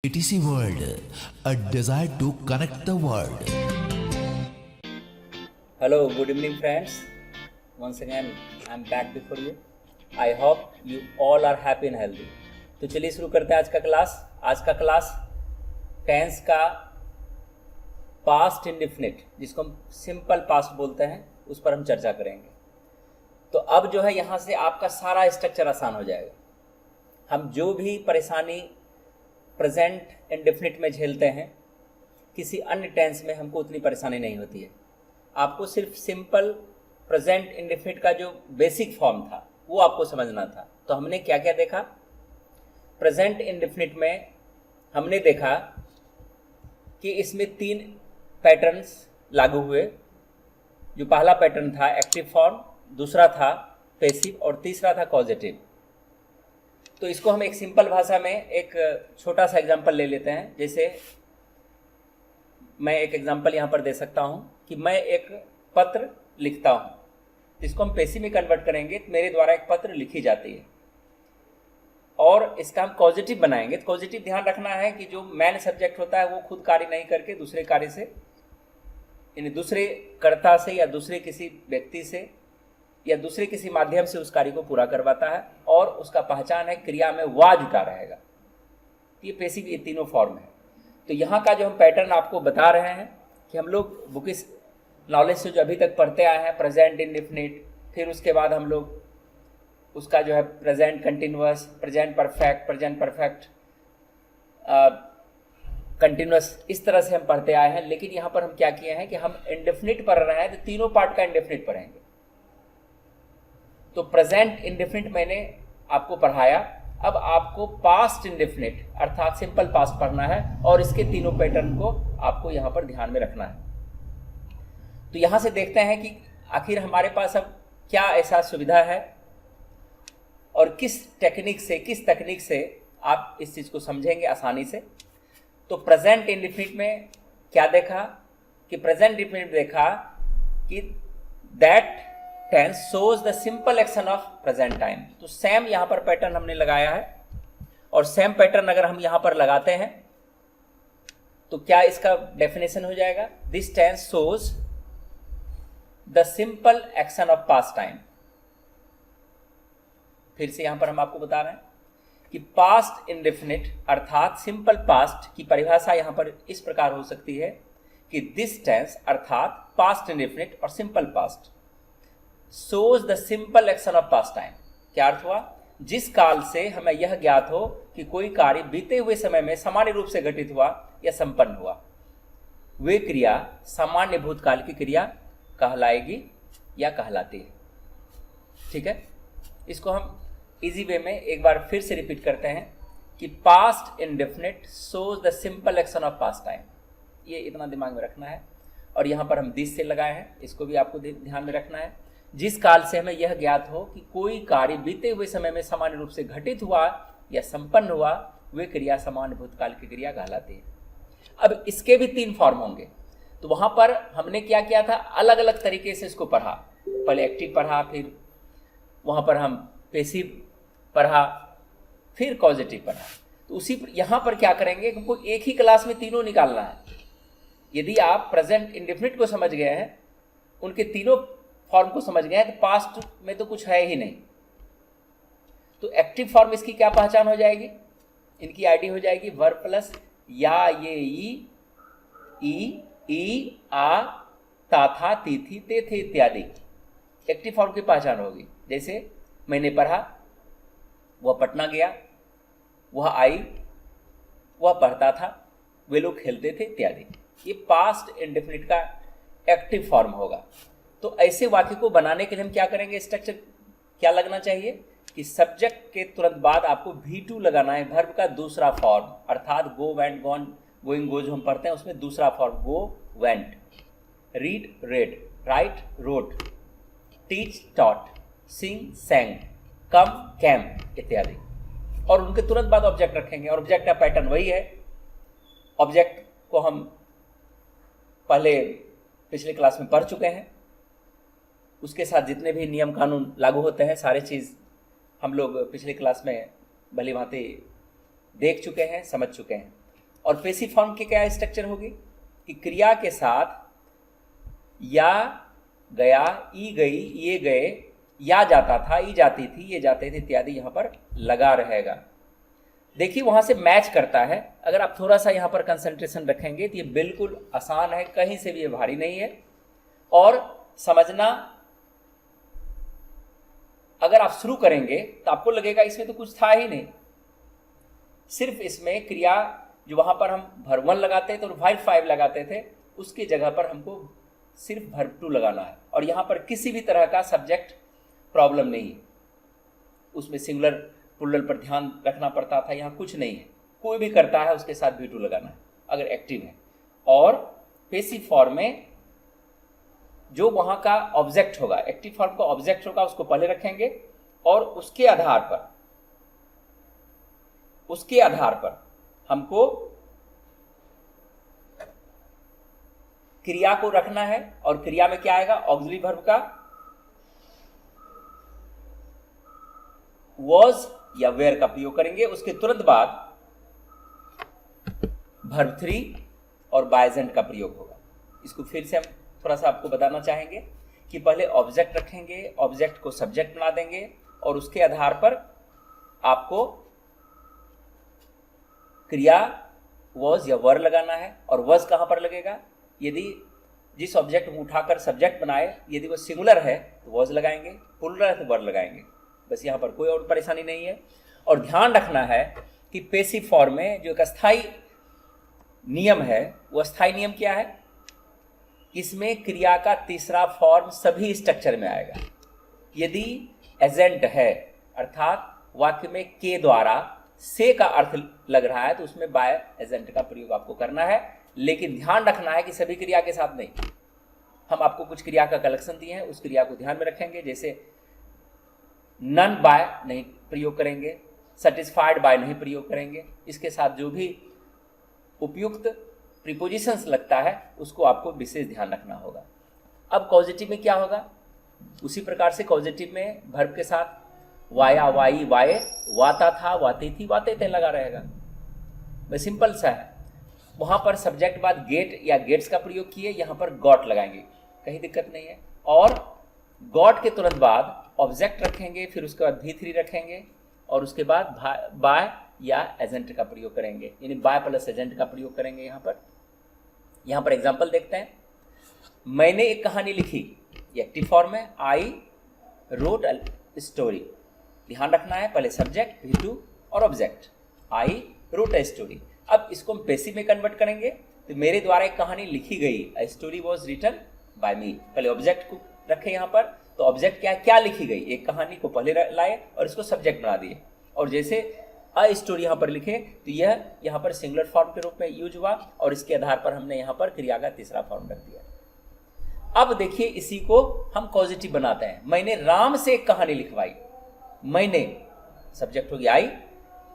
ATC World, a desire to connect the world. Hello, good evening friends. Once again I am back before you. I hope you all are happy and healthy. तो चलिए शुरू करते हैं आज का class. आज का class tense का पास्ट इंडिफिनिट, जिसको हम सिंपल पास्ट बोलते हैं, उस पर हम चर्चा करेंगे. तो अब जो है यहाँ से आपका सारा स्ट्रक्चर आसान हो जाएगा. हम जो भी परेशानी प्रेजेंट इंडेफिनिट में झेलते हैं, किसी अन्य टेंस में हमको उतनी परेशानी नहीं होती है. आपको सिर्फ सिंपल प्रेजेंट इंडेफिनिट का जो बेसिक फॉर्म था वो आपको समझना था. तो हमने क्या क्या देखा प्रेजेंट इंडेफिनिट में? हमने देखा कि इसमें 3 पैटर्न्स लागू हुए. जो पहला पैटर्न था एक्टिव फॉर्म, दूसरा था पैसिव और तीसरा था कॉजेटिव. तो इसको हम एक सिंपल भाषा में एक छोटा सा एग्जांपल ले लेते हैं. जैसे मैं एक एग्जांपल यहाँ पर दे सकता हूँ कि मैं एक पत्र लिखता हूँ. इसको हम पैसिव में कन्वर्ट करेंगे तो मेरे द्वारा एक पत्र लिखी जाती है, और इसका हम पॉजिटिव बनाएंगे. तो पॉजिटिव ध्यान रखना है कि जो मेन सब्जेक्ट होता है वो खुद कार्य नहीं करके दूसरे कार्य से, यानी दूसरे कर्ता से या दूसरे किसी व्यक्ति से या दूसरे किसी माध्यम से उस कार्य को पूरा करवाता है, और उसका पहचान है क्रिया में वा जुटा रहेगा. ये पैसिव, ये तीनों फॉर्म है. तो यहाँ का जो हम पैटर्न आपको बता रहे हैं कि हम लोग बुकिश नॉलेज से जो अभी तक पढ़ते आए हैं, प्रेजेंट इंडेफिनिट, फिर उसके बाद हम लोग उसका जो है present continuous, present perfect continuous, इस तरह से हम पढ़ते आए हैं. लेकिन यहाँ पर हम क्या किए हैं कि हम इंडेफिनिट पढ़ रहे हैं तो तीनों पार्ट का इंडेफिनिट पढ़ेंगे. तो प्रेजेंट इंडेफिनिट मैंने आपको पढ़ाया. अब आपको पास्ट इंडेफिनिट अर्थात सिंपल पास्ट पढ़ना है, और इसके तीनों पैटर्न को आपको यहाँ पर ध्यान में रखना है. तो यहाँ से देखते हैं कि आखिर हमारे पास अब क्या ऐसा सुविधा है और किस तकनीक से आप इस चीज़ को समझेंगे आसानी से. तो प्रेजेंट इंडेफिनिट में क्या देखा कि प्रेजेंट इंडेफिनिट देखा कि that tense shows the simple action of present time. तो सेम यहाँ पर पैटर्न हमने लगाया है, और सेम पैटर्न अगर हम यहाँ पर लगाते हैं तो क्या इसका डेफिनेशन हो जाएगा? This tense shows the simple action of past time. फिर से यहाँ पर हम आपको बता रहे हैं कि पास्ट इंडेफिनिट अर्थात सिंपल पास्ट की परिभाषा यहाँ पर इस प्रकार हो सकती है कि दिस टेंस अर्थात पास्ट इंडेफिनिट और simple past shows the simple action of past time. क्या अर्थ हुआ? जिस काल से हमें यह ज्ञात हो कि कोई कार्य बीते हुए समय में सामान्य रूप से घटित हुआ या संपन्न हुआ, वे क्रिया सामान्य भूतकाल की क्रिया कहलाएगी या कहलाती है. ठीक है, इसको हम इजी वे में एक बार फिर से रिपीट करते हैं कि past indefinite shows the simple action of past time. ये इतना दिमाग में रखना है. और यहाँ पर हम दिस से लगाए हैं, इसको भी आपको ध्यान में रखना है. जिस काल से हमें यह ज्ञात हो कि कोई कार्य बीते हुए समय में सामान्य रूप से घटित हुआ या संपन्न हुआ, वे क्रिया सामान्य भूतकाल की क्रिया कहलाती है. अब इसके भी 3 फॉर्म होंगे. तो वहां पर हमने क्या किया था, अलग अलग तरीके से इसको पढ़ा. पहले एक्टिव पढ़ा, फिर वहां पर हम पैसिव पढ़ा, फिर कॉजेटिव पढ़ा. तो उसी यहाँ पर क्या करेंगे, हमको एक ही क्लास में तीनों निकालना है. यदि आप प्रेजेंट इंडेफिनिट को समझ गए हैं, उनके तीनों फॉर्म को समझ गए हैं, तो पास्ट में तो कुछ है ही नहीं. तो एक्टिव फॉर्म इसकी क्या पहचान हो जाएगी? इनकी आईडी हो जाएगी वर्ब प्लस या, ये, ई, आ, ता, था, ती, थी, ते, थे इत्यादि. एक्टिव फॉर्म की पहचान होगी. जैसे मैंने पढ़ा, वह पटना गया, वह आई, वह पढ़ता था, वे लोग खेलते थे इत्यादि. ये पास्ट इंडेफिनिट का एक्टिव फॉर्म होगा. तो ऐसे वाक्य को बनाने के लिए हम क्या करेंगे, स्ट्रक्चर क्या लगना चाहिए कि सब्जेक्ट के तुरंत बाद आपको V2 लगाना है, वर्ब का दूसरा फॉर्म, अर्थात go, went, gone, going, go जो हम पढ़ते हैं उसमें दूसरा form go, went, read, read, write, wrote, teach, taught, sing, sang, come, came इत्यादि. और उनके तुरंत बाद ऑब्जेक्ट रखेंगे, और ऑब्जेक्ट का पैटर्न वही है. ऑब्जेक्ट को हम पहले पिछले क्लास में पढ़ चुके हैं. उसके साथ जितने भी नियम कानून लागू होते हैं, सारे चीज़ हम लोग पिछले क्लास में भली भांति देख चुके हैं, समझ चुके हैं. और पैसिव फॉर्म की क्या स्ट्रक्चर होगी कि क्रिया के साथ या गया, ई गई, ये गए, या जाता था, ई जाती थी, ये जाते थे इत्यादि यहाँ पर लगा रहेगा। देखिए वहां से मैच करता है। अगर आप थोड़ा सा यहाँ पर कंसंट्रेशन रखेंगे तो ये बिल्कुल आसान है, कहीं से भी ये भारी नहीं है। और समझना, अगर आप शुरू करेंगे तो आपको लगेगा इसमें तो कुछ था ही नहीं, सिर्फ इसमें क्रिया जो वहां पर हम verb 1 लगाते थे और verb 5 लगाते थे, उसकी जगह पर हमको सिर्फ verb 2 लगाना है। और यहाँ पर किसी भी तरह का सब्जेक्ट प्रॉब्लम नहीं है, उसमें सिंगुलर प्लूरल पर ध्यान रखना पड़ता था, यहाँ कुछ नहीं है। कोई भी करता है उसके साथ V2 लगाना है अगर एक्टिव है। और पैसिव फॉर्म में जो वहां का ऑब्जेक्ट होगा, एक्टिव फॉर्म का ऑब्जेक्ट होगा, उसको पहले रखेंगे और उसके आधार पर हमको क्रिया को रखना है। और क्रिया में क्या आएगा, ऑक्सिलरी वर्ब का was या were का प्रयोग करेंगे। उसके तुरंत बाद verb 3 और by agent का प्रयोग होगा। इसको फिर से हम थोड़ा सा आपको बताना चाहेंगे कि पहले ऑब्जेक्ट रखेंगे, ऑब्जेक्ट को सब्जेक्ट बना देंगे और उसके आधार पर आपको क्रिया was या were लगाना है। और was कहां पर लगेगा, यदि जिस ऑब्जेक्ट को उठाकर सब्जेक्ट बनाए, यदि वो सिंगुलर है तो was लगाएंगे, प्लूरल है तो were लगाएंगे। बस यहाँ पर कोई और परेशानी नहीं है। और ध्यान रखना है कि पैसिव फॉर्म में जो एक अस्थाई नियम है, वो अस्थाई नियम क्या है, इसमें क्रिया का तीसरा फॉर्म सभी स्ट्रक्चर में आएगा। यदि एजेंट है, अर्थात वाक्य में के द्वारा से का अर्थ लग रहा है, तो उसमें बाय एजेंट का प्रयोग आपको करना है। लेकिन ध्यान रखना है कि सभी क्रिया के साथ नहीं। हम आपको कुछ क्रिया का कलेक्शन दिए हैं, उस क्रिया को ध्यान में रखेंगे। जैसे नन बाय नहीं प्रयोग करेंगे, सेटिस्फाइड बाय नहीं प्रयोग करेंगे। इसके साथ जो भी उपयुक्त प्रीपोजिशंस लगता है उसको आपको विशेष ध्यान रखना होगा। अब कॉजेटिव में क्या होगा, उसी प्रकार से कॉजेटिव में वर्ब के साथ वाया, वाई, वाए, वाता था, वाती थी, वाते थे लगा रहेगा। बस सिंपल सा है। वहां पर सब्जेक्ट बाद गेट या गेट्स का प्रयोग किए, यहां पर गॉट लगाएंगे, कहीं दिक्कत नहीं है। और गॉट के तुरंत बाद ऑब्जेक्ट रखेंगे, फिर उसके बाद V3 रखेंगे और उसके बाद बाय या एजेंट का प्रयोग करेंगे, यानी बाय प्लस एजेंट का प्रयोग करेंगे। यहाँ पर एग्जांपल देखते हैं। मैंने एक कहानी लिखी, ये एक्टिव फॉर्म है। I wrote a story. ध्यान रखना है, पहले सब्जेक्ट V2 और object. I wrote a story. अब इसको हम पैसिव में कन्वर्ट करेंगे, तो मेरे द्वारा एक कहानी लिखी गई, a story was written by me. पहले ऑब्जेक्ट को रखे यहाँ पर, तो ऑब्जेक्ट क्या लिखी गई, एक कहानी को पहले लाए और इसको सब्जेक्ट बना दिए। और जैसे अ स्टोरी यहाँ पर लिखे, तो यह यहाँ पर सिंगुलर फॉर्म के रूप में यूज हुआ और इसके आधार पर हमने यहाँ पर क्रिया का तीसरा फॉर्म रख दिया। अब देखिए, इसी को हम पॉजिटिव बनाते हैं। मैंने राम से एक कहानी लिखवाई। मैंने सब्जेक्ट हो गया आई,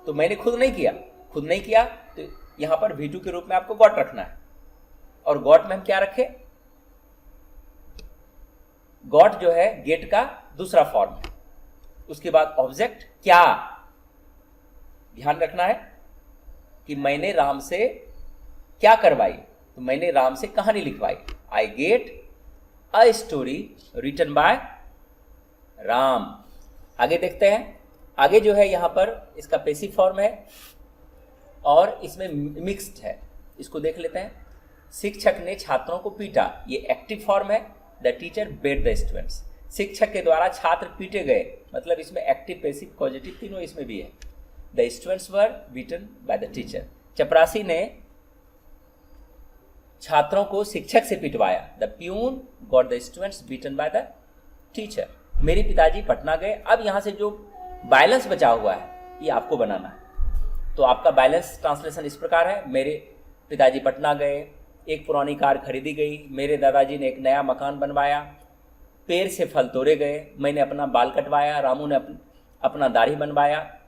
तो मैंने खुद नहीं किया, तो यहाँ पर V2 के रूप में आपको गॉट रखना है। और गॉट में हम क्या रखें, गॉट जो है गेट का दूसरा फॉर्म है। उसके बाद ऑब्जेक्ट क्या, ध्यान रखना है कि मैंने राम से क्या करवाई, तो मैंने राम से कहानी लिखवाई। I get a story written by Ram. आगे देखते हैं। आगे जो है यहाँ पर इसका पैसिव फॉर्म है और इसमें मिक्स्ड है, इसको देख लेते हैं। शिक्षक ने छात्रों को पीटा, ये एक्टिव फॉर्म है। The teacher beat the students. शिक्षक के द्वारा छात्र पीटे गए, मतलब इसमें एक्टिव, पैसिव, पॉजिटिव तीनों इसमें भी है। The students were beaten by the teacher. चपरासी ने छात्रों को शिक्षक से पिटवाया। The peon got the students beaten by the teacher. मेरे पिताजी पटना गए। अब यहाँ से जो बैलेंस बचा हुआ है ये आपको बनाना है। तो आपका बैलेंस ट्रांसलेशन इस प्रकार है। मेरे पिताजी पटना गए, एक पुरानी कार खरीदी गई, मेरे दादाजी ने एक नया मकान बनवाया, पेड़ से फल तोड़े गए, मैंने अपना बाल कटवाया, रामू ने अपना दाढ़ी बनवाया,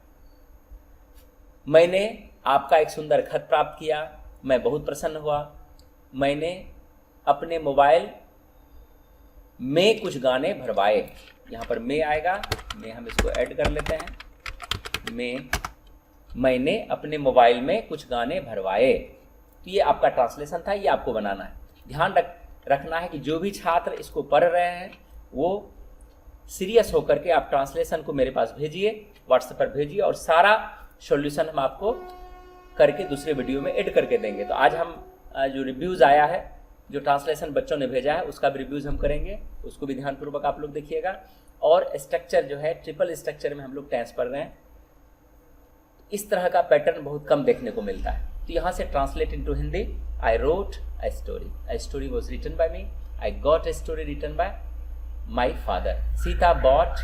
मैंने आपका एक सुंदर खत प्राप्त किया, मैं बहुत प्रसन्न हुआ, मैंने अपने मोबाइल में कुछ गाने भरवाए। यहाँ पर में आएगा, में हम इसको ऐड कर लेते हैं। मैंने अपने मोबाइल में कुछ गाने भरवाए। तो ये आपका ट्रांसलेशन था, ये आपको बनाना है। ध्यान रखना है कि जो भी छात्र इसको पढ़ रहे हैं वो सीरियस होकर के आप ट्रांसलेशन को मेरे पास भेजिए, व्हाट्सएप पर भेजिए, और सारा सॉल्यूशन हम आपको करके दूसरे वीडियो में ऐड करके देंगे। तो आज हम जो रिव्यूज़ आया है, जो ट्रांसलेशन बच्चों ने भेजा है, उसका भी रिव्यूज़ हम करेंगे, उसको भी ध्यानपूर्वक आप लोग देखिएगा। और स्ट्रक्चर जो है ट्रिपल स्ट्रक्चर में हम लोग टेंस पढ़ रहे हैं, इस तरह का पैटर्न बहुत कम देखने को मिलता है। तो यहाँ से translate into Hindi, I wrote a story was written by me, I got a story written by my father. Sita bought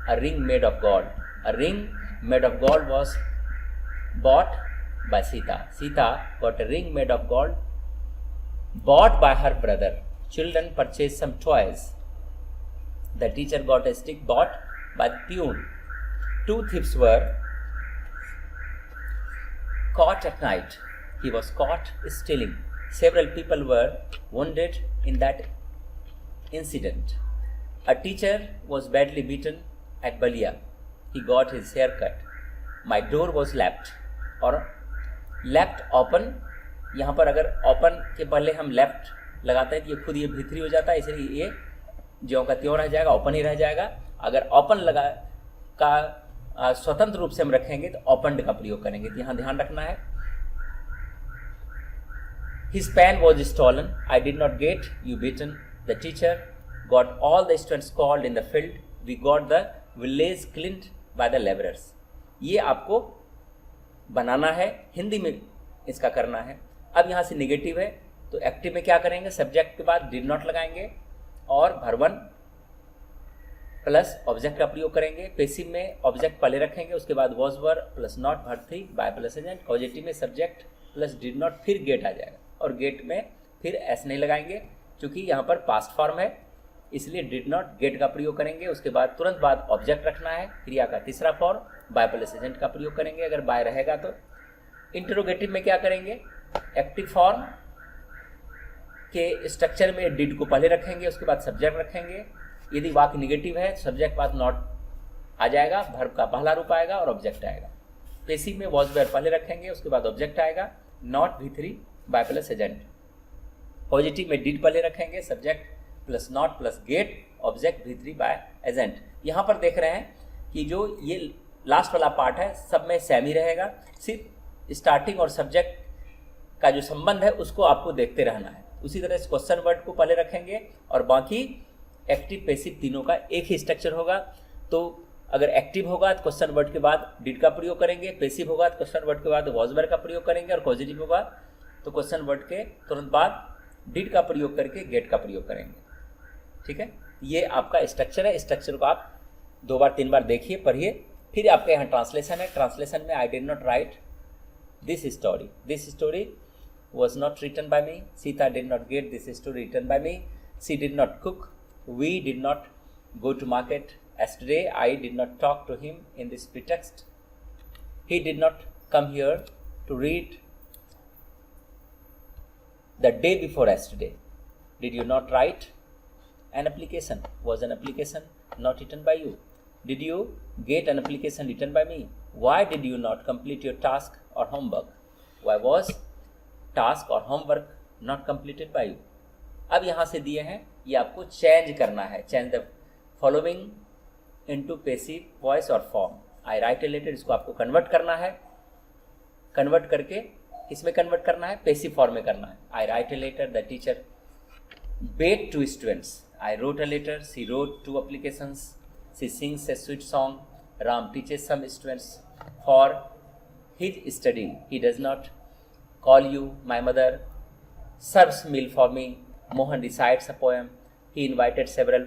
a ring made of gold. A ring made of gold was bought by Sita. Sita got a ring made of gold bought by her brother. Children purchased some toys. The teacher got a stick bought by the peon. Two thieves were caught at night. He was caught stealing. Several people were wounded in that incident. A teacher was badly beaten at Balia. He got his hair cut. My door was left. और left open, यहाँ पर अगर open के पहले हम left लगाते हैं तो ये खुद ये भीतरी हो जाता है, इसलिए ये ज्यों का त्यों रह जाएगा, open ही रह जाएगा। अगर open लगा का स्वतंत्र रूप से हम रखेंगे तो opened का प्रयोग करेंगे। तो यहाँ ध्यान रखना है। His pen was stolen. I did not get you beaten. The teacher got all the students called in the field. We got the village cleaned by the laborers. ये आपको बनाना है, हिंदी में इसका करना है। अब यहाँ से नेगेटिव है तो एक्टिव में क्या करेंगे, सब्जेक्ट के बाद डिड नॉट लगाएंगे और भरवन प्लस ऑब्जेक्ट का प्रयोग करेंगे। पेसिव में ऑब्जेक्ट पहले रखेंगे, उसके बाद वॉज वर प्लस नॉट भर three by plus agent. Positive में सब्जेक्ट प्लस डिड नॉट फिर गेट आ जाएगा, और गेट में फिर एस नहीं लगाएंगे क्योंकि यहाँ पर पास्ट फॉर्म है, इसलिए डिड नॉट गेट का प्रयोग करेंगे। उसके बाद तुरंत बाद ऑब्जेक्ट रखना है, क्रिया का तीसरा फॉर्म बाय प्लस एजेंट का प्रयोग करेंगे अगर बाय रहेगा तो। इंटरोगेटिव में क्या करेंगे, एक्टिव फॉर्म के स्ट्रक्चर में डिड को पहले रखेंगे, उसके बाद सब्जेक्ट रखेंगे। यदि वाक्य निगेटिव है सब्जेक्ट बाद नॉट आ जाएगा, वर्ब का पहला रूप आएगा और ऑब्जेक्ट आएगा। पेसिव में वॉज वेयर पहले रखेंगे, उसके बाद ऑब्जेक्ट आएगा, not V3 by plus agent. Positive में डिड पहले रखेंगे, subject plus not plus get, object V3 by agent. यहाँ पर देख रहे हैं कि जो ये लास्ट वाला पार्ट है सब में सेम ही रहेगा, सिर्फ स्टार्टिंग और सब्जेक्ट का जो संबंध है उसको आपको देखते रहना है। उसी तरह से क्वेश्चन वर्ड को पहले रखेंगे और बाकी एक्टिव पैसिव तीनों का एक ही स्ट्रक्चर होगा। तो अगर एक्टिव होगा तो क्वेश्चन वर्ड के बाद डिड का प्रयोग करेंगे, पैसिव होगा तो क्वेश्चन वर्ड के बाद वॉज वेयर का प्रयोग करेंगे, और पॉजिटिव होगा तो क्वेश्चन वर्ड के तुरंत बाद डिड का प्रयोग करके गेट का प्रयोग करेंगे। ठीक है, ये आपका स्ट्रक्चर है। स्ट्रक्चर को आप 2 बार 3 बार देखिए, पढ़िए। फिर आपके यहाँ ट्रांसलेशन है। ट्रांसलेशन में I did not right this story, this story was not written by me, Sita did not get this story written by me, she did not cook, we did not go to market yesterday, I did not talk to him in this pretext, he did not come here to read the day before yesterday. Did you not write an application? Was an application not written by you? Did you get an application written by me? Why did you not complete your task or homework? Why was task और homework not completed by you? अब यहाँ से दिए हैं, ये आपको change करना है। Change the following into passive voice और form. I write a letter, इसको आपको कन्वर्ट करना है। कन्वर्ट करके इसमें कन्वर्ट करना है, पैसिव फॉर्म में करना है। I write a letter, the teacher beat 2 students. I wrote a letter, she wrote 2 applications, she sings a sweet song. Ram teaches some students for his study, he does not call you, my mother serves meal for me. Mohan recites a poem. He invited several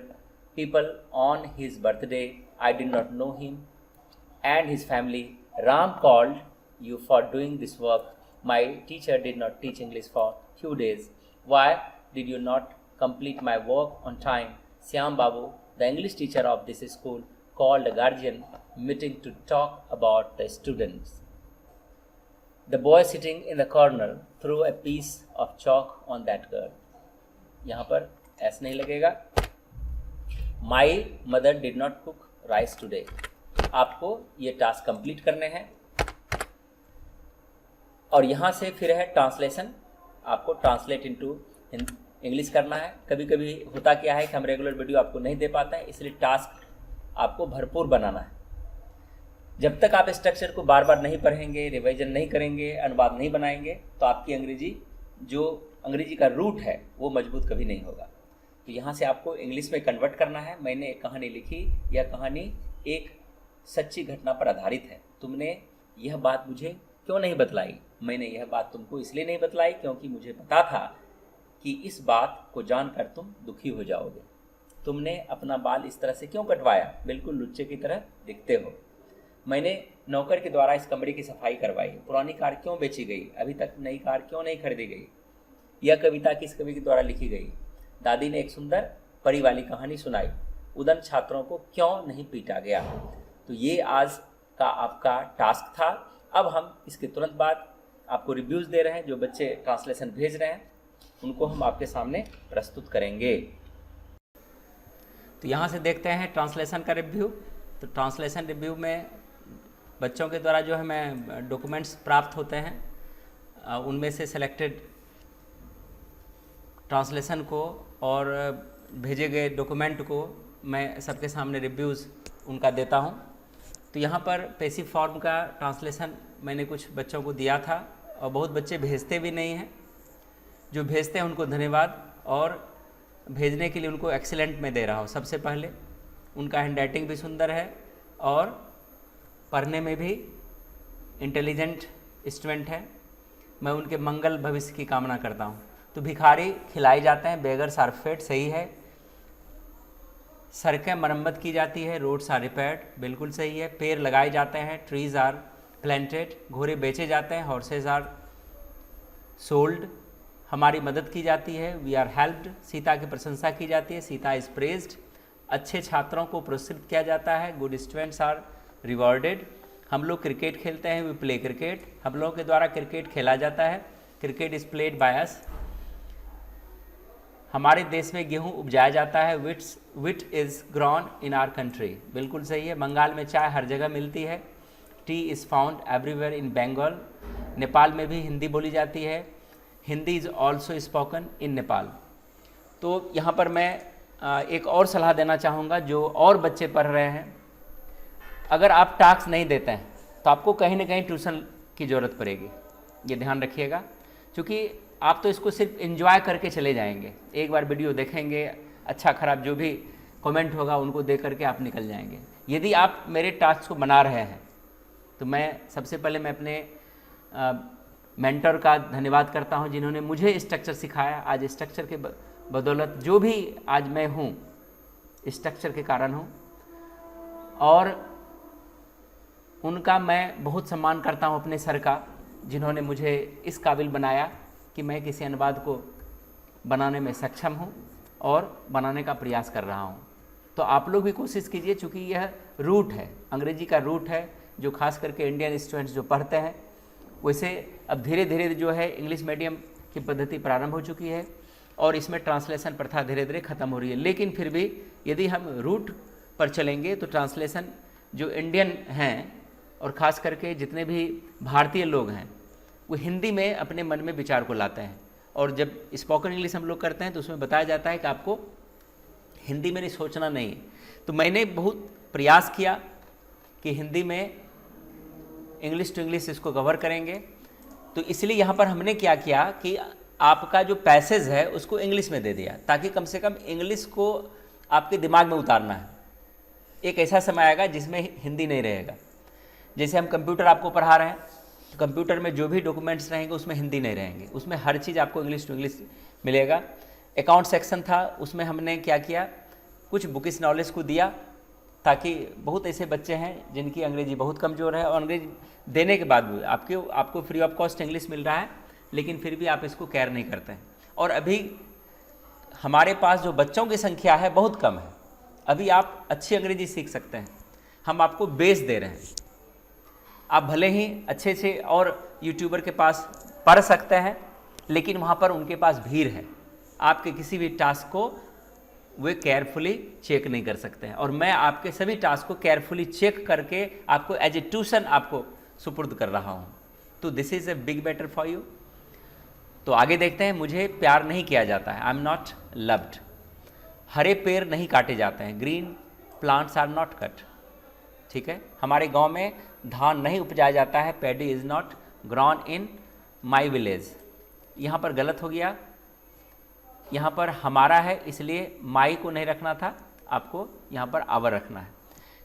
people on his birthday. I did not know him and his family. Ram called you for doing this work. My teacher did not teach English for few days. Why did you not complete my work on time? Syam Babu, the English teacher of this school, called a guardian meeting to talk about the students. The boy sitting in the corner threw a piece of chalk on that girl. यहाँ पर S नहीं लगेगा। My mother did not cook rice today. आपको ये task complete करने हैं। और यहाँ से फिर है ट्रांसलेशन, आपको ट्रांसलेट इनटू इंग्लिश करना है। कभी कभी होता क्या है कि हम रेगुलर वीडियो आपको नहीं दे पाते हैं, इसलिए टास्क आपको भरपूर बनाना है। जब तक आप स्ट्रक्चर को बार बार नहीं पढ़ेंगे, रिवाइजन नहीं करेंगे, अनुवाद नहीं बनाएंगे, तो आपकी अंग्रेजी का रूट है वो मजबूत कभी नहीं होगा। तो यहाँ से आपको इंग्लिश में कन्वर्ट करना है। मैंने एक कहानी लिखी, यह कहानी एक सच्ची घटना पर आधारित है। तुमने यह बात मुझे क्यों नहीं बतलाई? मैंने यह बात तुमको इसलिए नहीं बतलाई क्योंकि मुझे पता था कि इस बात को जानकर तुम दुखी हो जाओगे। तुमने अपना बाल इस तरह से क्यों कटवाया? बिल्कुल लुच्चे की तरह दिखते हो। मैंने नौकर के द्वारा इस कमरे की सफाई करवाई। पुरानी कार क्यों बेची गई? अभी तक नई कार क्यों नहीं खरीदी गई? यह कविता किस कवि के द्वारा लिखी गई? दादी ने एक सुंदर परी वाली कहानी सुनाई। उदन छात्रों को क्यों नहीं पीटा गया? तो ये आज का आपका टास्क था। अब हम इसके तुरंत बाद आपको रिव्यूज़ दे रहे हैं। जो बच्चे ट्रांसलेशन भेज रहे हैं उनको हम आपके सामने प्रस्तुत करेंगे। तो यहाँ से देखते हैं ट्रांसलेशन का रिव्यू। तो ट्रांसलेशन रिव्यू में बच्चों के द्वारा जो हमें डॉक्यूमेंट्स प्राप्त होते हैं उनमें से सिलेक्टेड ट्रांसलेशन को और भेजे गए डॉक्यूमेंट को मैं सबके सामने रिव्यूज़ उनका देता हूं। तो यहाँ पर पैसिव फॉर्म का ट्रांसलेशन मैंने कुछ बच्चों को दिया था और बहुत बच्चे भेजते भी नहीं हैं। जो भेजते हैं उनको धन्यवाद, और भेजने के लिए उनको एक्सीलेंट में दे रहा हूँ। सबसे पहले उनका हैंडराइटिंग भी सुंदर है और पढ़ने में भी इंटेलिजेंट स्टूडेंट है। मैं उनके मंगल भविष्य की कामना करता हूँ। तो भिखारी खिलाए जाते हैं, बेगर्स आर फेड, सही है। सड़कें मरम्मत की जाती है, रोड्स आर रिपेयर्ड, बिल्कुल सही है। पेड़ लगाए जाते हैं, ट्रीज आर प्लांटेड। घोड़े बेचे जाते हैं, हॉर्सेज आर सोल्ड। हमारी मदद की जाती है, वी आर हेल्प्ड। सीता की प्रशंसा की जाती है, सीता इज प्रेज्ड। अच्छे छात्रों को पुरस्कृत किया जाता है, गुड स्टूडेंट्स आर रिवॉर्डेड। हम लोग क्रिकेट खेलते हैं, वी प्ले क्रिकेट। हम लोगों के द्वारा क्रिकेट खेला जाता है, cricket is played by us. हमारे देश में गेहूं उपजाया जाता है, wheat is grown in our country, बिल्कुल सही है। बंगाल में चाय हर जगह मिलती है, tea is found everywhere in Bengal. Nepal में भी हिंदी बोली जाती है, Hindi is also spoken in Nepal. तो यहाँ पर मैं एक और सलाह देना चाहूँगा जो और बच्चे पढ़ रहे हैं। अगर आप टास्क नहीं देते हैं तो आपको कहीं ना कहीं ट्यूशन की ज़रूरत पड़ेगी, ये ध्यान रखिएगा। क्योंकि आप तो इसको सिर्फ एंजॉय करके चले जाएंगे, एक बार वीडियो देखेंगे, अच्छा खराब जो भी कमेंट होगा उनको देख करके आप निकल जाएंगे। यदि आप मेरे टास्क को बना रहे हैं तो मैं सबसे पहले मैं अपने मेंटर का धन्यवाद करता हूं जिन्होंने मुझे स्ट्रक्चर सिखाया। आज स्ट्रक्चर के बदौलत जो भी आज मैं हूं, स्ट्रक्चर के कारण हूं, और उनका मैं बहुत सम्मान करता हूं अपने सर का, जिन्होंने मुझे इस काबिल बनाया कि मैं किसी अनुवाद को बनाने में सक्षम हूं और बनाने का प्रयास कर रहा हूं। तो आप लोग भी कोशिश कीजिए, चूँकि यह रूट है, अंग्रेजी का रूट है, जो खास करके इंडियन स्टूडेंट्स जो पढ़ते हैं। वैसे अब धीरे धीरे जो है इंग्लिश मीडियम की पद्धति प्रारंभ हो चुकी है और इसमें ट्रांसलेशन प्रथा धीरे धीरे ख़त्म हो रही है। लेकिन फिर भी यदि हम रूट पर चलेंगे तो ट्रांसलेशन जो इंडियन हैं और ख़ास करके जितने भी भारतीय लोग हैं वो हिंदी में अपने मन में विचार को लाते हैं। और जब स्पोकन इंग्लिश हम लोग करते हैं तो उसमें बताया जाता है कि आपको हिंदी में नहीं सोचना नहीं है। तो मैंने बहुत प्रयास किया कि हिंदी में इंग्लिश टू इंग्लिश इसको कवर करेंगे। तो इसलिए यहाँ पर हमने क्या किया कि आपका जो पैसेज है उसको इंग्लिश में दे दिया, ताकि कम से कम इंग्लिश को आपके दिमाग में उतारना है। एक ऐसा समय आएगा जिसमें हिंदी नहीं रहेगा। जैसे हम कंप्यूटर आपको पढ़ा रहे हैं तो कंप्यूटर में जो भी डॉक्यूमेंट्स रहेंगे उसमें हिंदी नहीं रहेंगे, उसमें हर चीज़ आपको इंग्लिश टू इंग्लिश मिलेगा। अकाउंट सेक्शन था, उसमें हमने क्या किया, कुछ बुकिश नॉलेज को दिया, ताकि बहुत ऐसे बच्चे हैं जिनकी अंग्रेजी बहुत कमज़ोर है और अंग्रेजी देने के बाद भी आपको फ्री ऑफ कॉस्ट इंग्लिश मिल रहा है, लेकिन फिर भी आप इसको केयर नहीं करते हैं। और अभी हमारे पास जो बच्चों की संख्या है बहुत कम है। अभी आप अच्छी अंग्रेजी सीख सकते हैं, हम आपको बेस दे रहे हैं। आप भले ही अच्छे से और यूट्यूबर के पास पढ़ सकते हैं, लेकिन वहाँ पर उनके पास भीड़ है, आपके किसी भी टास्क को वे केयरफुली चेक नहीं कर सकते हैं। और मैं आपके सभी टास्क को केयरफुली चेक करके आपको एज ए ट्यूशन आपको सुपुर्द कर रहा हूँ। तो this is a big matter for you. तो आगे देखते हैं, मुझे प्यार नहीं किया जाता है, आई एम नॉट लव्ड। हरे पेड़ नहीं काटे जाते हैं, green plants are not cut. ठीक है, हमारे गांव में धान नहीं उपजाया जाता है, paddy is not grown in my village. यहाँ पर गलत हो गया, यहाँ पर हमारा है इसलिए माई को नहीं रखना था, आपको यहाँ पर आवर रखना है।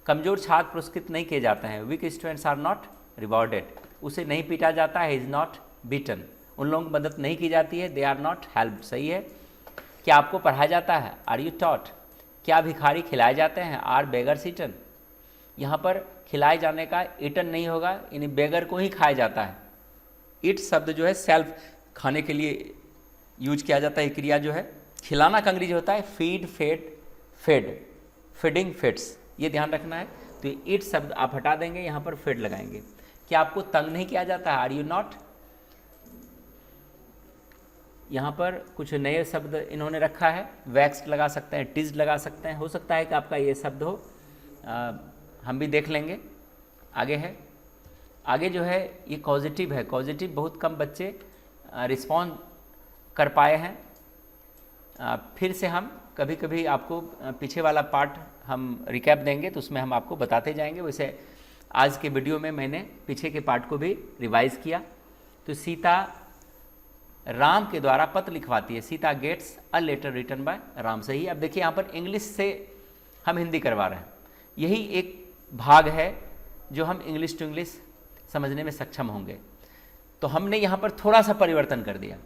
कमज़ोर छात्र पुरस्कृत नहीं किए जाते हैं, weak students are not rewarded. उसे नहीं पीटा जाता है, इज़ नॉट बीटन। उन लोगों की मदद नहीं की जाती है, दे आर नॉट हेल्प्ड। सही है। क्या आपको पढ़ाया जाता है, आर यू टॉट। क्या भिखारी खिलाए जाते हैं, आर बेगर्स ईटन। यहाँ पर खिलाए जाने का ईटन नहीं होगा, यानी बेगर को ही खाया जाता है। ईट शब्द जो है सेल्फ, खाने के लिए यूज किया जाता है। क्रिया जो है खिलाना का अंग्रेजी होता है feed, fed, fed, feeding, fits, ये ध्यान रखना है। तो ईट शब्द आप हटा देंगे, यहाँ पर फेड लगाएंगे। क्या आपको तंग नहीं किया जाता है, आर यू नॉट। यहाँ पर कुछ नए शब्द इन्होंने रखा है, वैक्स लगा सकते हैं, टिज्ड लगा सकते हैं, हो सकता है कि आपका ये शब्द हो, हम भी देख लेंगे। आगे है, आगे जो है ये पॉजिटिव है। पॉजिटिव बहुत कम बच्चे रिस्पॉन्ड कर पाए हैं। फिर से हम कभी कभी आपको पीछे वाला पार्ट हम रिकैप देंगे, तो उसमें हम आपको बताते जाएंगे। वैसे आज के वीडियो में मैंने पीछे के पार्ट को भी रिवाइज किया। तो सीता राम के द्वारा पत्र लिखवाती है, Sita gets a letter written by Ram. सही। अब देखिए यहाँ पर इंग्लिश से हम हिंदी करवा रहे हैं, यही एक भाग है जो हम इंग्लिश टू इंग्लिश समझने में सक्षम होंगे। तो हमने यहाँ पर थोड़ा सा परिवर्तन कर दिया,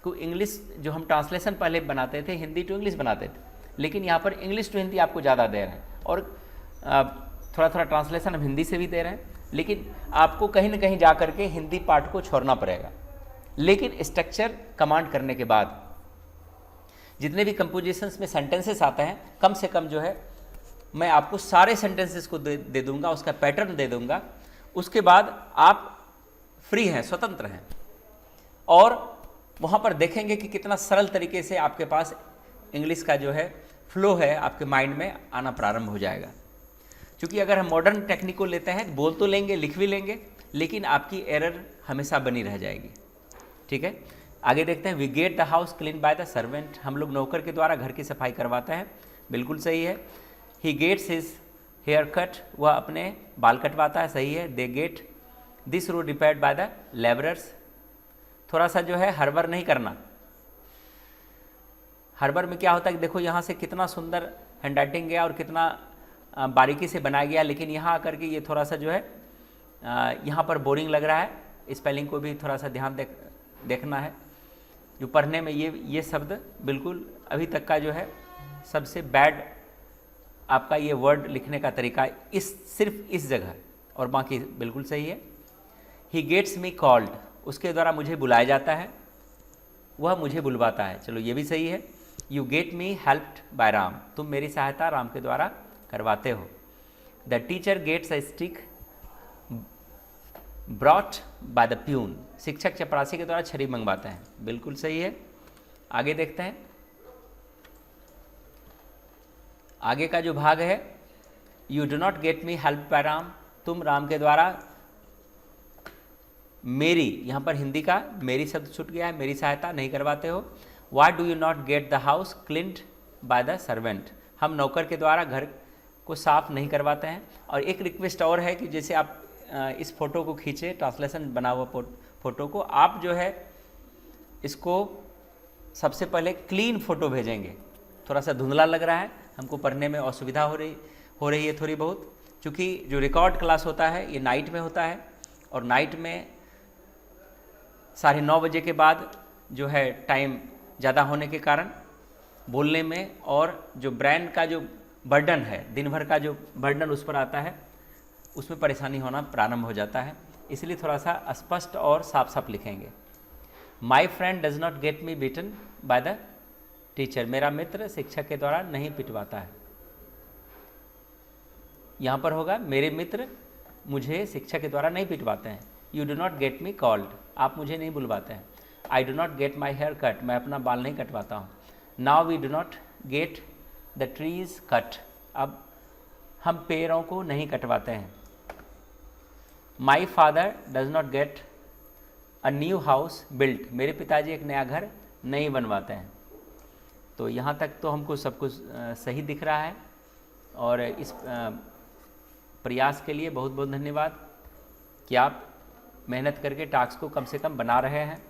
क्योंकि इंग्लिश जो हम ट्रांसलेशन पहले बनाते थे, हिंदी टू इंग्लिश बनाते थे, लेकिन यहाँ पर इंग्लिश टू हिंदी आपको ज़्यादा दे रहे हैं, और थोड़ा थोड़ा ट्रांसलेशन हम हिंदी से भी दे रहे हैं, लेकिन आपको कहीं ना कहीं जा करके हिंदी पार्ट को छोड़ना पड़ेगा। लेकिन स्ट्रक्चर कमांड करने के बाद जितने भी कंपोजिशंस में सेंटेंसेस आते हैं, कम से कम जो है मैं आपको सारे सेंटेंसेस को दे दूंगा, उसका पैटर्न दे दूंगा। उसके बाद आप फ्री हैं, स्वतंत्र हैं, और वहाँ पर देखेंगे कि कितना सरल तरीके से आपके पास इंग्लिश का जो है फ्लो है, आपके माइंड में आना प्रारंभ हो जाएगा। क्योंकि अगर हम मॉडर्न टेक्निक को लेते हैं, बोल तो लेंगे, लिख भी लेंगे, लेकिन आपकी एरर हमेशा बनी रह जाएगी। ठीक है, आगे देखते हैं। We get the house clean by the servant. हम लोग नौकर के द्वारा घर की सफाई करवाते हैं, बिल्कुल सही है। He gets his hair cut, वह अपने बाल कटवाता है, सही है। They get this road repaired by the labourers. थोड़ा सा जो है हड़बड़ नहीं करना। हड़बड़ में क्या होता है कि देखो यहाँ से कितना सुंदर हैंड राइटिंग गया और कितना बारीकी से बनाया गया, लेकिन यहाँ आकर के ये थोड़ा सा जो है यहाँ पर बोरिंग लग रहा है। स्पेलिंग को भी थोड़ा सा ध्यान देखना है। जो पढ़ने में ये शब्द बिल्कुल अभी तक का जो है सबसे बैड आपका ये वर्ड लिखने का तरीका सिर्फ इस जगह, और बाकी बिल्कुल सही है। ही गेट्स मी कॉल्ड, उसके द्वारा मुझे बुलाया जाता है, वह मुझे बुलवाता है, चलो ये भी सही है। You get me helped by Ram, तुम मेरी सहायता राम के द्वारा करवाते हो। The teacher gets a stick brought by the peon, शिक्षक चपरासी के द्वारा छड़ी मंगवाते हैं, बिल्कुल सही है। आगे देखते हैं, आगे का जो भाग है, you do not get me help by Ram, तुम राम के द्वारा मेरी, यहाँ पर हिंदी का मेरी शब्द छूट गया है, मेरी सहायता नहीं करवाते हो। Y do you not get the house cleaned bye the servant, हम नौकर के द्वारा घर को साफ नहीं करवाते हैं। और एक रिक्वेस्ट और है कि जैसे आप इस फोटो को खींचे, ट्रांसलेशन बना हुआ फोटो को, आप जो है इसको सबसे पहले क्लीन फोटो भेजेंगे। थोड़ा सा धुंधला लग रहा है, हमको पढ़ने में असुविधा हो रही है थोड़ी बहुत, क्योंकि जो रिकॉर्ड क्लास होता है ये नाइट में होता है, और नाइट में 9:30 बजे के बाद जो है टाइम ज़्यादा होने के कारण बोलने में, और जो ब्रेन का जो बर्डन है, दिन भर का जो बर्डन उस पर आता है, उसमें परेशानी होना प्रारंभ हो जाता है। इसलिए थोड़ा सा स्पष्ट और साफ साफ लिखेंगे। My friend does not get me beaten by the teacher, मेरा मित्र शिक्षक के द्वारा नहीं पिटवाता है। यहाँ पर होगा मेरे मित्र मुझे शिक्षक के द्वारा नहीं पिटवाते हैं। You do not get me called, आप मुझे नहीं बुलवाते हैं। I do not get my hair cut, मैं अपना बाल नहीं कटवाता हूँ। Now we do not get the trees cut, अब हम पेड़ों को नहीं कटवाते हैं। My father does not get a new house built, मेरे पिताजी एक नया घर नहीं बनवाते हैं। तो यहाँ तक तो हमको सब कुछ सही दिख रहा है और इस प्रयास के लिए बहुत बहुत धन्यवाद कि आप मेहनत करके टास्क को कम से कम बना रहे हैं।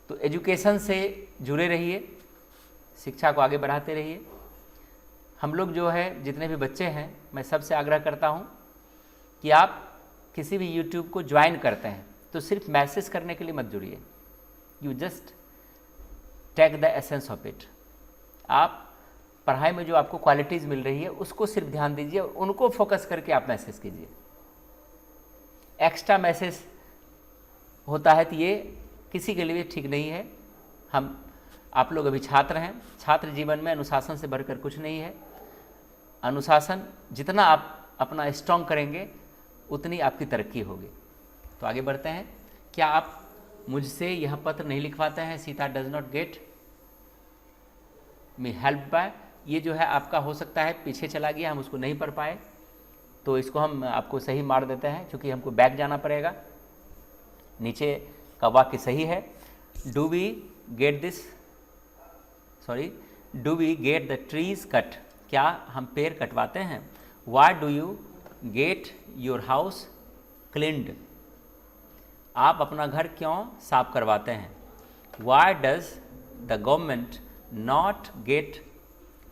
तो एजुकेशन से जुड़े रहिए, शिक्षा को आगे बढ़ाते रहिए। हम लोग जो है जितने भी बच्चे हैं, मैं सबसे आग्रह करता हूँ कि आप किसी भी यूट्यूब को ज्वाइन करते हैं तो सिर्फ मैसेज करने के लिए मत जुड़िए, you just take the essence of it. आप पढ़ाई में जो आपको क्वालिटीज़ मिल रही है उसको सिर्फ ध्यान दीजिए, उनको फोकस करके आप मैसेज कीजिए। एक्स्ट्रा मैसेज होता है तो ये किसी के लिए ठीक नहीं है। आप लोग अभी छात्र हैं, छात्र जीवन में अनुशासन से बढ़कर कुछ नहीं है। अनुशासन जितना आप अपना स्ट्रॉन्ग करेंगे उतनी आपकी तरक्की होगी। तो आगे बढ़ते हैं। क्या आप मुझसे यह पत्र नहीं लिखवाते हैं, Sita does not get me help by, ये जो है आपका हो सकता है पीछे चला गया, हम उसको नहीं पढ़ पाए, तो इसको हम आपको सही मार देते हैं क्योंकि हमको बैक जाना पड़ेगा। नीचे का वाक्य सही है, do we get this, sorry, do we get the trees cut, क्या हम पेड़ कटवाते हैं। Why do you get your house cleaned, आप अपना घर क्यों साफ करवाते हैं। Why does the government not get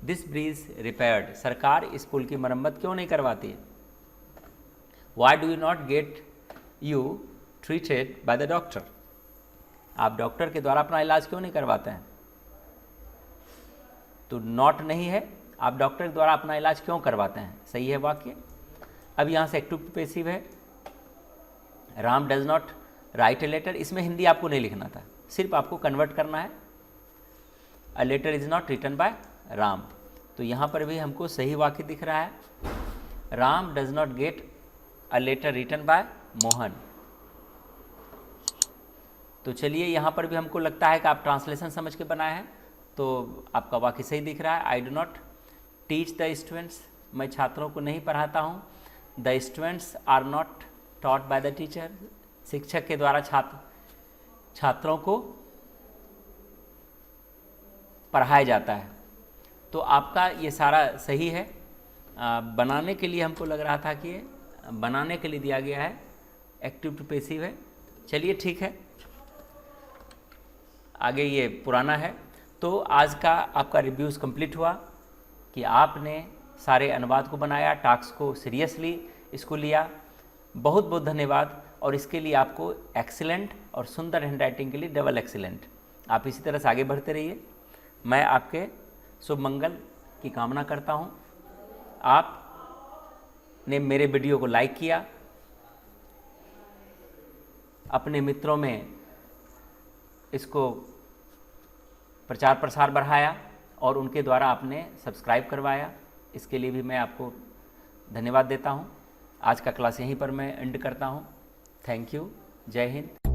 this bridge repaired, सरकार इस पुल की मरम्मत क्यों नहीं करवाती है। Why do you not get you treated by the doctor, आप डॉक्टर के द्वारा अपना इलाज क्यों नहीं करवाते हैं। तो नॉट नहीं है, आप डॉक्टर के द्वारा अपना इलाज क्यों करवाते हैं, सही है वाक्य। अब यहाँ से एक्टिव पैसिव है, Ram does not write a letter, इसमें हिंदी आपको नहीं लिखना था, सिर्फ आपको कन्वर्ट करना है। A letter is not written by Ram, तो यहाँ पर भी हमको सही वाक्य दिख रहा है, Ram does not get a letter written by Mohan. तो चलिए यहाँ पर भी हमको लगता है कि आप ट्रांसलेशन समझ के बनाए हैं, तो आपका वाक्य सही दिख रहा है। I do not teach the students, मैं छात्रों को नहीं पढ़ाता हूँ। The students are not taught by the teacher, शिक्षक के द्वारा छात्रों को पढ़ाया जाता है। तो आपका ये सारा सही है। बनाने के लिए हमको लग रहा था कि ये बनाने के लिए दिया गया है, एक्टिव टू पैसिव है। चलिए ठीक है, आगे ये पुराना है। तो आज का आपका रिव्यूज़ कंप्लीट हुआ कि आपने सारे अनुवाद को बनाया, टास्क को सीरियसली इसको लिया, बहुत बहुत धन्यवाद। और इसके लिए आपको एक्सीलेंट और सुंदर हैंडराइटिंग के लिए डबल एक्सीलेंट। आप इसी तरह से आगे बढ़ते रहिए, मैं आपके शुभ मंगल की कामना करता हूँ। आपने मेरे वीडियो को लाइक किया, अपने मित्रों में इसको प्रचार प्रसार बढ़ाया और उनके द्वारा आपने सब्सक्राइब करवाया, इसके लिए भी मैं आपको धन्यवाद देता हूँ। आज का क्लास यहीं पर मैं एंड करता हूँ। थैंक यू, जय हिंद।